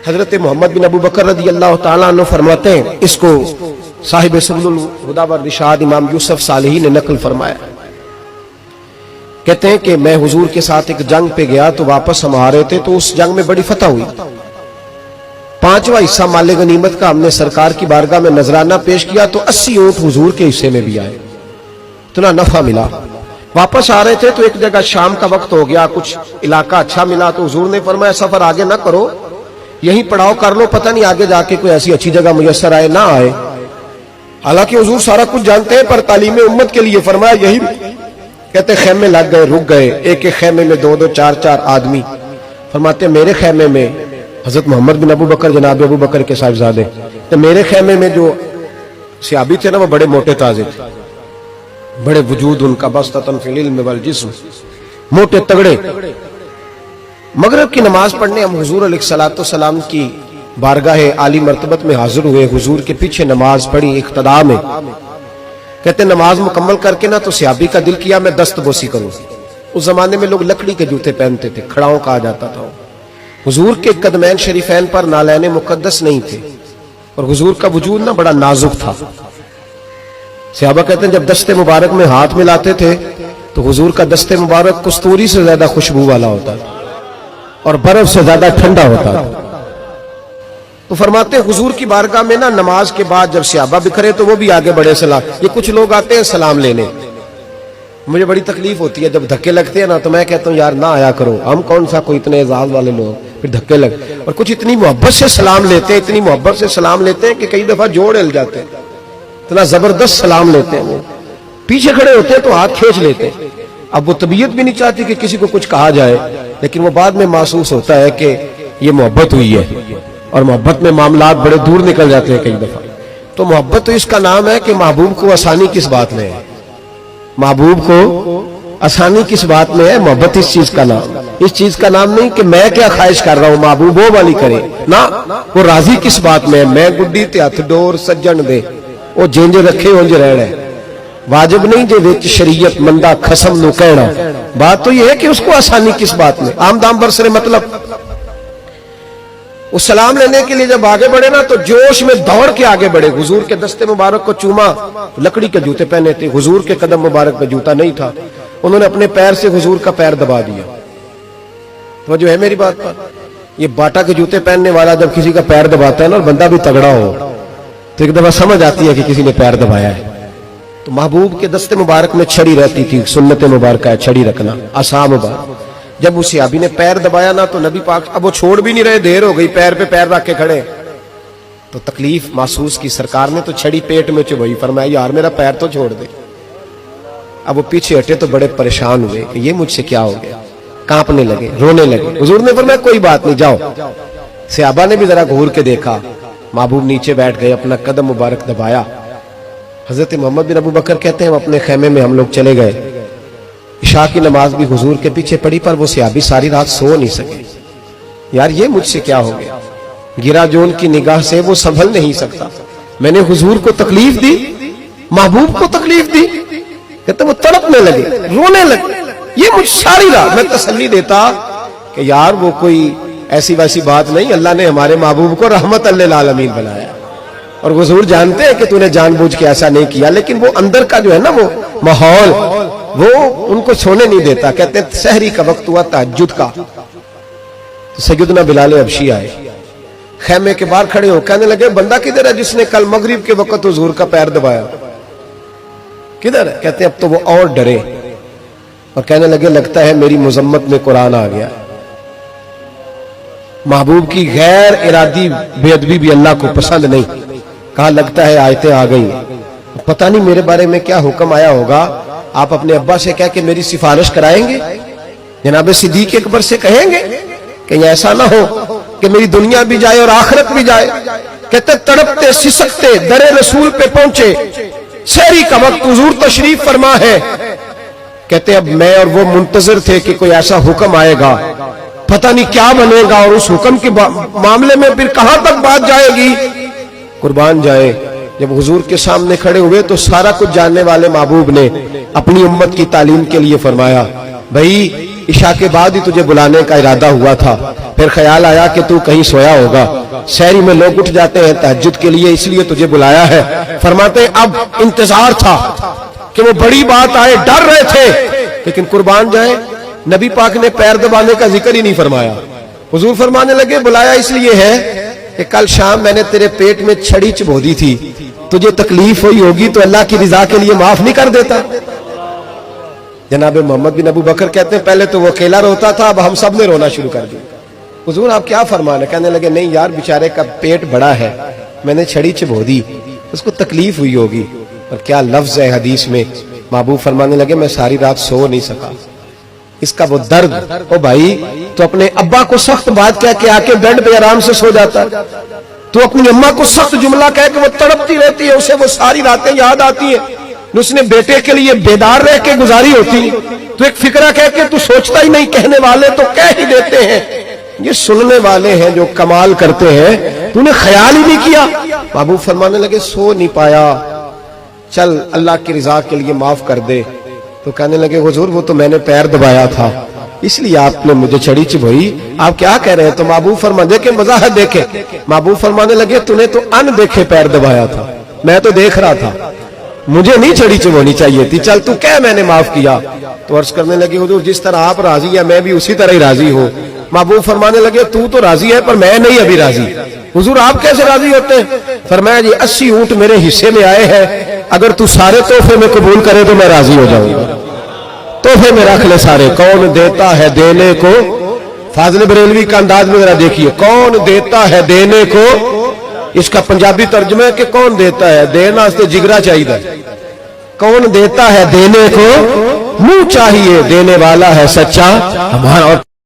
حضرت محمد بن ابو بکر رضی اللہ تعالیٰ عنہ فرماتے ہیں، اس کو صاحب سبل الہدی والرشاد امام یوسف صالحی نے نقل فرمایا، کہتے ہیں کہ میں حضور کے ساتھ ایک جنگ پہ گیا تو واپس ہم آ رہے تھے تو اس جنگ میں بڑی فتح ہوئی، 5واں حصہ مال غنیمت کا ہم نے سرکار کی بارگاہ میں نذرانہ پیش کیا تو 80 اونٹ حضور کے حصے میں بھی آئے، اتنا نفع ملا۔ واپس آ رہے تھے تو ایک جگہ شام کا وقت ہو گیا، کچھ علاقہ اچھا ملا تو حضور نے فرمایا سفر آگے نہ کرو، یہیں پڑاؤ کر لو، پتہ نہیں آگے جا کے کوئی ایسی اچھی جگہ میسر آئے نہ آئے۔ حالانکہ حضور سارا کچھ جانتے ہیں، پر تعلیم امت کے لیے فرمایا یہی، کہتے خیمے لگ گئے، رک گئے، ایک ایک خیمے میں 2 2 4 4 آدمی۔ فرماتے میرے خیمے میں حضرت محمد بن ابو بکر جناب ابو بکر کے صاحبزادے، تو میرے خیمے میں جو صحابی تھے نا وہ بڑے موٹے تازے تھے، بڑے وجود ان کا بسطۃ فی العلم والجسم، موٹے تگڑے۔ مغرب کی نماز پڑھنے ہم حضور علیہ الصلوۃ والسلام کی بارگاہ عالی مرتبت میں حاضر ہوئے، حضور کے پیچھے نماز پڑھی اقتداء میں۔ کہتے نماز مکمل کر کے نا تو صحابی کا دل کیا میں دست بوسی کروں۔ اس زمانے میں لوگ لکڑی کے جوتے پہنتے تھے، کھڑاؤں کہا جاتا تھا۔ حضور کے قدمین شریفین پر نالین مقدس نہیں تھے اور حضور کا وجود نا بڑا نازک تھا۔ صحابہ کہتے ہیں جب دست مبارک میں ہاتھ ملاتے تھے تو حضور کا دست مبارک کستوری سے زیادہ خوشبو والا ہوتا تھا اور برف سے زیادہ ٹھنڈا ہوتا تھا۔ تو فرماتے ہیں حضور کی بارگاہ میں نا نماز کے بعد جب صحابہ بکھرے تو وہ بھی آگے بڑھے سلام، یہ کچھ لوگ آتے ہیں سلام لینے، مجھے بڑی تکلیف ہوتی ہے جب دھکے لگتے ہیں نا تو میں کہتا ہوں یار نہ آیا کرو، ہم کون سا کوئی اتنے اعزاز والے لوگ پھر دھکے لگ، اور کچھ اتنی محبت سے سلام لیتے ہیں، اتنی محبت سے سلام لیتے ہیں کہ کئی دفعہ جوڑ ہل جاتے ہیں، اتنا زبردست سلام لیتے ہیں۔ وہ پیچھے کھڑے ہوتے ہیں تو ہاتھ کھینچ لیتے ہیں، اب وہ طبیعت بھی نہیں چاہتی کہ کسی کو کچھ کہا جائے، لیکن وہ بعد میں محسوس ہوتا ہے کہ یہ محبت ہوئی ہے، اور محبت میں معاملات بڑے دور نکل جاتے ہیں کئی دفعہ۔ تو محبت تو اس کا نام ہے کہ محبوب کو آسانی کس بات میں ہے، محبوب کو آسانی کس بات میں ہے، محبت اس چیز کا نام، اس چیز کا نام نہیں کہ میں کیا خواہش کر رہا ہوں محبوب وہ والی کرے، نہ وہ راضی کس بات میں ہے، میں گڈی تے ہتھ ڈور سجن دے وہ جنج رکھے انج رہنا ہے، واجب نہیں جے وچ شریعت مندہ خصم نو کہنا، بات تو یہ ہے کہ اس کو آسانی کس بات میں، عام دام برسرے مطلب۔ اس سلام لینے کے لیے جب آگے بڑھے نا تو جوش میں دوڑ کے آگے بڑھے، حضور کے دستے مبارک کو چوما، لکڑی کے جوتے پہنے تھے، حضور کے قدم مبارک میں جوتا نہیں تھا، انہوں نے اپنے پیر سے حضور کا پیر دبا دیا۔ تو جو ہے میری بات پر، یہ باٹا کے جوتے پہننے والا جب کسی کا پیر دباتا ہے نا اور بندہ بھی تگڑا ہو تو ایک دفعہ سمجھ آتی ہے کہ کسی نے پیر دبایا ہے۔ تو محبوب کے دستے مبارک میں چھڑی رہتی تھی، سنت مبارکہ ہے چھڑی رکھنا، عصا مبارک۔ جب اس صحابی نے پیر دبایا نا تو نبی پاک اب وہ چھوڑ بھی نہیں رہے، دیر ہو گئی، پیر پہ پیر رکھ کے کھڑے، تو تکلیف محسوس کی، سرکار نے تو چھڑی پیٹ میں چبھائی، فرمایا یار میرا پیر تو چھوڑ دے۔ اب وہ پیچھے ہٹے تو بڑے پریشان ہوئے کہ یہ مجھ سے کیا ہو گیا، کانپنے لگے، رونے لگے۔ حضور نے فرمایا کوئی بات نہیں جاؤ۔ صحابہ نے بھی ذرا گھور کے دیکھا، محبوب نیچے بیٹھ گئے، اپنا قدم مبارک دبایا۔ حضرت محمد بن ابو بکر کہتے ہیں اپنے خیمے میں ہم لوگ چلے گئے، عشاء کی نماز بھی حضور کے پیچھے پڑھی، پر وہ صحابی ساری رات سو نہیں سکے، یار یہ مجھ سے کیا ہو گیا، گرا جو ان کی نگاہ سے وہ سنبھل نہیں سکتا، میں نے حضور کو تکلیف دی، محبوب کو تکلیف دی، کہتے وہ تڑپنے لگے، رونے لگے۔ یہ مجھ ساری رات میں تسلی دیتا کہ یار وہ کوئی ایسی ویسی بات نہیں، اللہ نے ہمارے محبوب کو رحمت للعالمین بنایا، اور حضور جانتے ہیں کہ تو نے جان بوجھ کے ایسا نہیں کیا، لیکن وہ اندر کا جو ہے نا وہ ماحول وہ ان کو سونے نہیں دیتا۔ کہتے ہیں سحری کا وقت ہوا تہجد کا، تو سیدنا بلال حبشی آئے، خیمے کے باہر کھڑے ہو، کہنے لگے بندہ کدھر ہے جس نے کل مغرب کے وقت حضور کا پیر دبایا، کدھر ہے؟ کہتے ہیں اب تو وہ اور ڈرے اور کہنے لگے لگتا ہے میری مذمت میں قرآن آ گیا۔ محبوب کی غیر ارادی بے ادبی بھی اللہ کو پسند نہیں، کہا لگتا ہے آیتیں آ گئی، پتہ نہیں میرے بارے میں کیا حکم آیا ہوگا، آپ اپنے ابا سے کہہ کے میری سفارش کرائیں گے، جناب صدیق اکبر سے کہیں گے کہ ایسا نہ ہو کہ میری دنیا بھی جائے اور آخرت بھی جائے۔ کہتے تڑپتے سسکتے در رسول پہ پہنچے، سحری کا وقت حضور تشریف فرما ہے، کہتے اب میں اور وہ منتظر تھے کہ کوئی ایسا حکم آئے گا، پتہ نہیں کیا بنے گا، اور اس حکم کے معاملے میں پھر کہاں تک بات جائے گی، قربان جائے۔ جب حضور کے سامنے کھڑے ہوئے تو سارا کچھ جاننے والے محبوب نے اپنی امت کی تعلیم کے لیے فرمایا بھائی عشاء کے بعد ہی تجھے بلانے کا ارادہ ہوا تھا، پھر خیال آیا کہ تو کہیں سویا ہوگا، سحری میں لوگ اٹھ جاتے ہیں تہجد کے لیے، اس لیے تجھے بلایا ہے۔ فرماتے ہیں اب انتظار تھا کہ وہ بڑی بات آئے، ڈر رہے تھے، لیکن قربان جائیں نبی پاک نے پیر دبانے کا ذکر ہی نہیں فرمایا۔ حضور فرمانے لگے بلایا اس لیے ہے کہ کل شام میں نے تیرے پیٹ میں چھڑی چبھو دی تھی، تجھے تکلیف ہوئی ہوگی تو اللہ کی رضا کے لیے معاف نہیں کر دیتا۔ جناب محمد بن ابو بکر کہتے ہیں پہلے تو وہ اکیلا روتا تھا، اب ہم سب نے رونا شروع کر دیا۔ حضور آپ کیا فرمانا؟ کہنے لگے نہیں یار بیچارے کا پیٹ بڑا ہے، میں نے چھڑی چبھو دی، اس کو تکلیف ہوئی ہوگی۔ اور کیا لفظ ہے حدیث میں، محبوب فرمانے لگے میں ساری رات سو نہیں سکا، اس کا وہ درد۔ او بھائی تو اپنے ابا کو سخت بات کہہ کے آ کے بیڈ پہ آرام سے سو جاتا، تو اپنی اماں کو سخت جملہ کہہ کے وہ تڑپتی رہتی ہے، اسے وہ ساری راتیں یاد آتی ہیں، اس نے بیٹے کے لیے بیدار رہ کے گزاری ہوتی، تو ایک فکرہ کہہ کے تو سوچتا ہی نہیں، کہنے والے تو کہہ ہی دیتے ہیں، یہ سننے والے ہیں جو کمال کرتے ہیں، تو نے خیال ہی نہیں کیا۔ محبوب فرمانے لگے سو نہیں پایا، چل اللہ کی رضا کے لیے معاف کر دے۔ تو کہنے لگے حضور وہ تو میں نے پیر دبایا تھا اس لیے آپ نے مجھے چھڑی چبھوئی، آپ کیا کہہ رہے ہیں؟ تو محبوب فرمانے دیکھیں وضاحت دیکھیں، محبوب فرمانے لگے تو نے تو ان دیکھے پیر دبایا تھا، میں تو دیکھ رہا تھا، مجھے نہیں چھڑی چبھونی چاہیے تھی، چل تو کہہ میں نے معاف کیا۔ تو عرض کرنے لگے حضور جس طرح آپ راضی ہیں میں بھی اسی طرح ہی راضی ہوں۔ محبوب فرمانے لگے تو راضی ہے پر میں نہیں ابھی راضی۔ حضور آپ کیسے راضی ہوتے ہیں؟ فرمایا جی 80 اونٹ میرے حصے میں آئے ہیں، اگر تو سارے تحفے میں قبول کرے تو میں راضی ہو جاؤں گا، تحفے میں رکھ لے سارے۔ کون دیتا ہے دینے کو، فاضل بریلوی کا انداز میں ذرا دیکھیے، کون دیتا ہے دینے کو، اس کا پنجابی ترجمہ ہے کہ کون دیتا ہے، دینا اس سے جگرا چاہیے، کون دیتا ہے دینے کو، منہ چاہیے دینے والا ہے سچا ہمارا۔